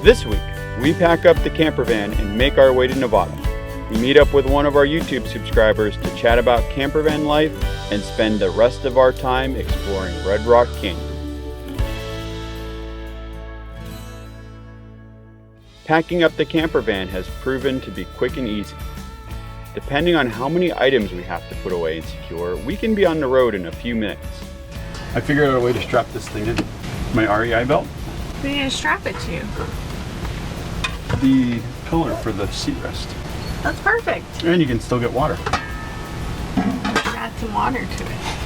This week, we pack up the camper van and make our way to Nevada. We meet up with one of our YouTube subscribers to chat about camper van life and spend the rest of our time exploring Red Rock Canyon. Packing up the camper van has proven to be quick and easy. Depending on how many items we have to put away and secure, we can be on the road in a few minutes. I figured out a way to strap this thing in. My REI belt. We need to strap it to you. The pillar for the seat rest. That's perfect. And you can still get water. Add some water to it.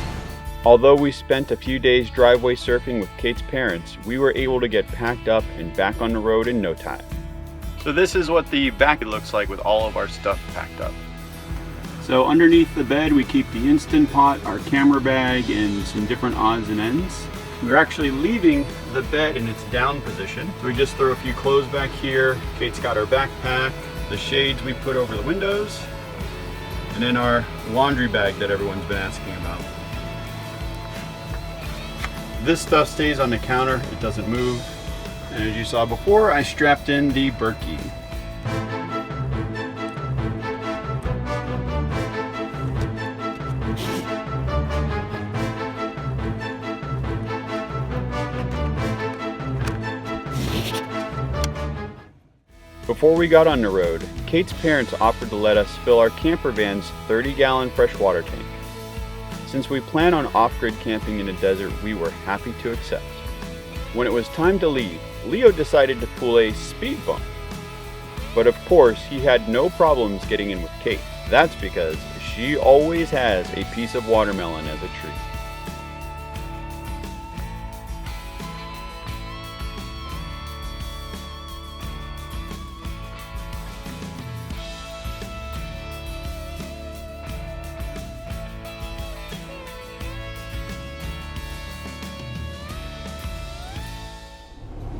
Although we spent a few days driveway surfing with Kate's parents, we were able to get packed up and back on the road in no time. So this is what the back looks like with all of our stuff packed up. So underneath the bed we keep the Instant Pot, our camera bag, and some different odds and ends. We're actually leaving the bed in its down position. So we just throw a few clothes back here. Kate's got our backpack, the shades we put over the windows, and then our laundry bag that everyone's been asking about. This stuff stays on the counter, it doesn't move. And as you saw before, I strapped in the Berkey. Before we got on the road, Kate's parents offered to let us fill our camper van's 30-gallon freshwater tank. Since we plan on off-grid camping in the desert, we were happy to accept. When it was time to leave, Leo decided to pull a speed bump. But of course, he had no problems getting in with Kate. That's because she always has a piece of watermelon as a treat.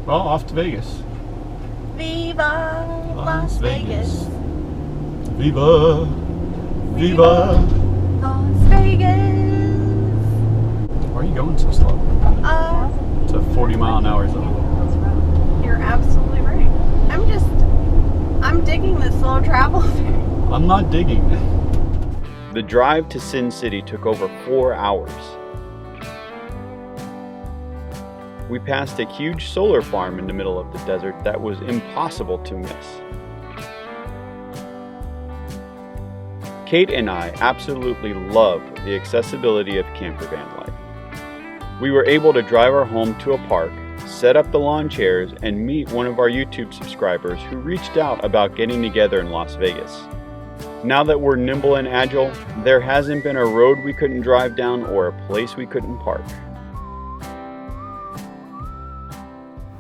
Well, off to Vegas. Viva Las Vegas. Viva, Viva Las Vegas. Why are you going so slow? It's a 40-mile-an-hour zone. You're absolutely right. I'm digging this slow travel thing. I'm not digging. The drive to Sin City took over 4 hours. We passed a huge solar farm in the middle of the desert that was impossible to miss. Kate and I absolutely loved the accessibility of camper van life. We were able to drive our home to a park, set up the lawn chairs, and meet one of our YouTube subscribers who reached out about getting together in Las Vegas. Now that we're nimble and agile, there hasn't been a road we couldn't drive down or a place we couldn't park.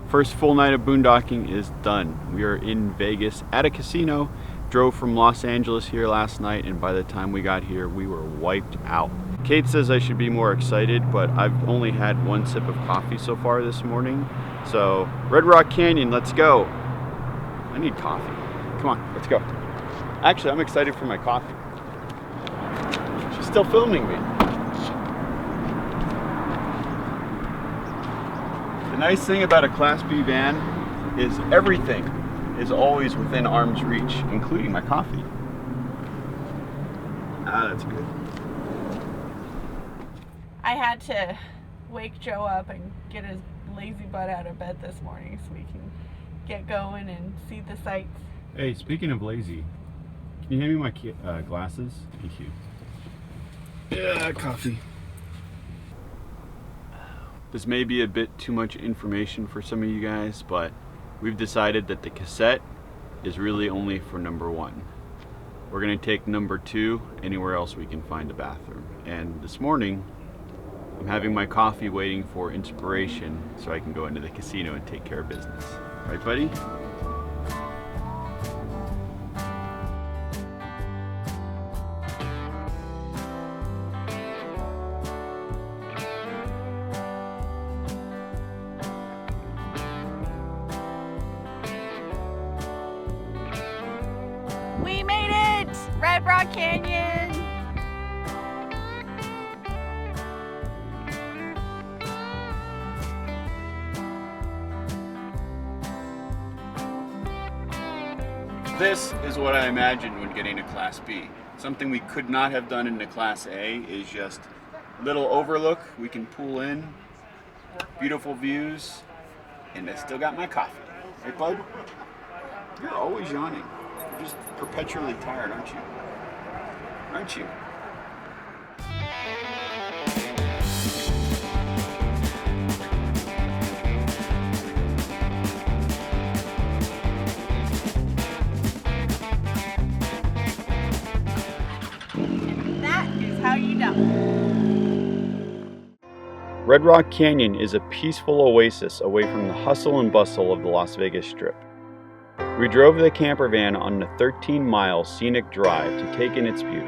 First full night of boondocking is done. We are in Vegas at a casino. Drove from Los Angeles here last night, and by the time we got here, we were wiped out. Kate says I should be more excited, but I've only had one sip of coffee so far this morning. So, Red Rock Canyon, let's go. I need coffee. Come on, let's go. Actually, I'm excited for my coffee. She's still filming me. The nice thing about a Class B van is everything is always within arm's reach, including my coffee. Ah, that's good. I had to wake Joe up and get his lazy butt out of bed this morning so we can get going and see the sights. Hey, speaking of lazy, can you hand me my glasses? Thank you. Yeah, coffee. This may be a bit too much information for some of you guys, but we've decided that the cassette is really only for number 1. We're gonna take number 2 anywhere else we can find a bathroom. And this morning, I'm having my coffee waiting for inspiration so I can go into the casino and take care of business. Right, buddy? We made it! Red Rock Canyon! This is what I imagined when getting a Class B. Something we could not have done in the Class A is just little overlook. We can pull in, beautiful views, and I still got my coffee. Right, bud? You're always yawning. You're just perpetually tired, aren't you? Aren't you? That is how you know. Red Rock Canyon is a peaceful oasis away from the hustle and bustle of the Las Vegas Strip. We drove the camper van on a 13-mile scenic drive to take in its beauty.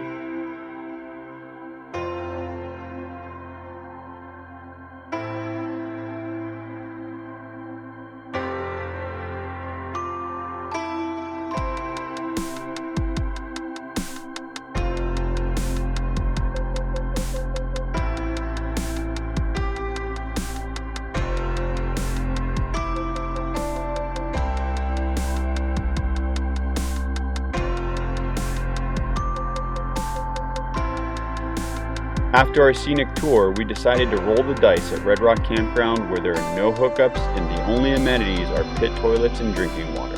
After our scenic tour, we decided to roll the dice at Red Rock Campground, where there are no hookups and the only amenities are pit toilets and drinking water.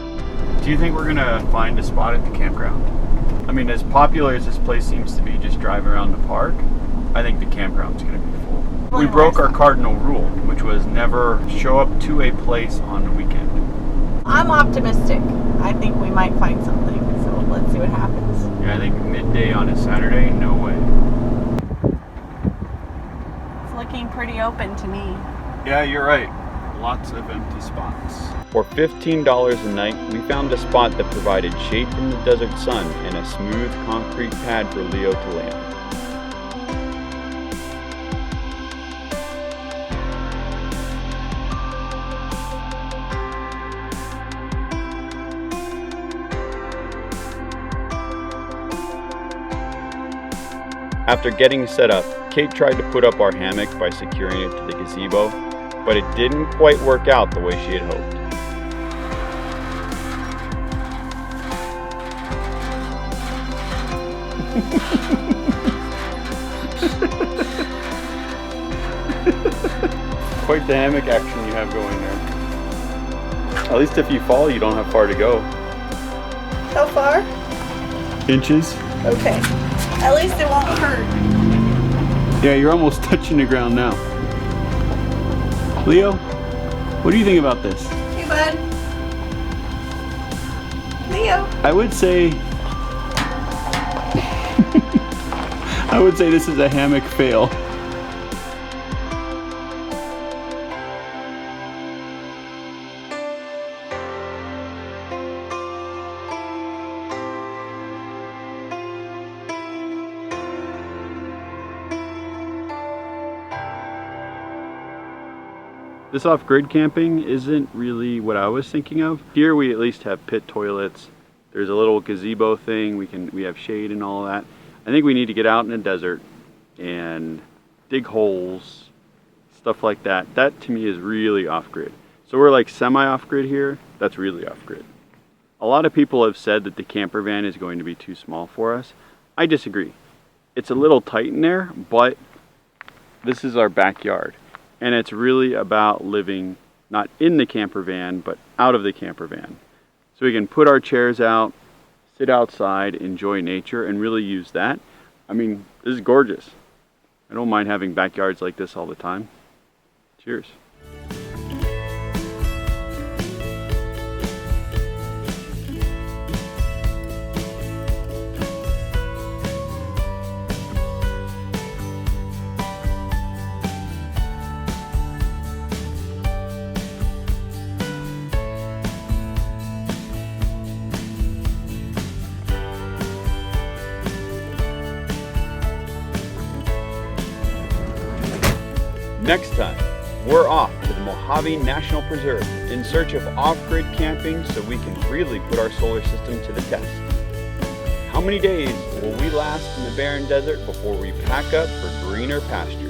Do you think we're gonna find a spot at the campground? I mean, as popular as this place seems to be, just driving around the park, I think the campground's gonna be full. We broke our cardinal rule, which was never show up to a place on the weekend. I'm optimistic. I think we might find something, so let's see what happens. Yeah, I think midday on a Saturday, no way. Looking pretty open to me. Yeah, you're right. Lots of empty spots. For $15 a night, we found a spot that provided shade from the desert sun and a smooth concrete pad for Leo to lay on. After getting set up, Kate tried to put up our hammock by securing it to the gazebo, but it didn't quite work out the way she had hoped. Quite the hammock action you have going there. At least if you fall, you don't have far to go. How far? Inches. Okay. At least it won't hurt. Yeah, you're almost touching the ground now. Leo, what do you think about this? Hey, bud. Leo. I would say this is a hammock fail. This off-grid camping isn't really what I was thinking of. Here we at least have pit toilets. There's a little gazebo thing. We have shade and all of that. I think we need to get out in the desert and dig holes, stuff like that. That to me is really off-grid. So we're like semi-off-grid here. That's really off-grid. A lot of people have said that the camper van is going to be too small for us. I disagree. It's a little tight in there, but this is our backyard. And it's really about living not in the camper van, but out of the camper van. So we can put our chairs out, sit outside, enjoy nature, and really use that. I mean, this is gorgeous. I don't mind having backyards like this all the time. Cheers. Next time, we're off to the Mojave National Preserve in search of off-grid camping so we can really put our solar system to the test. How many days will we last in the barren desert before we pack up for greener pastures?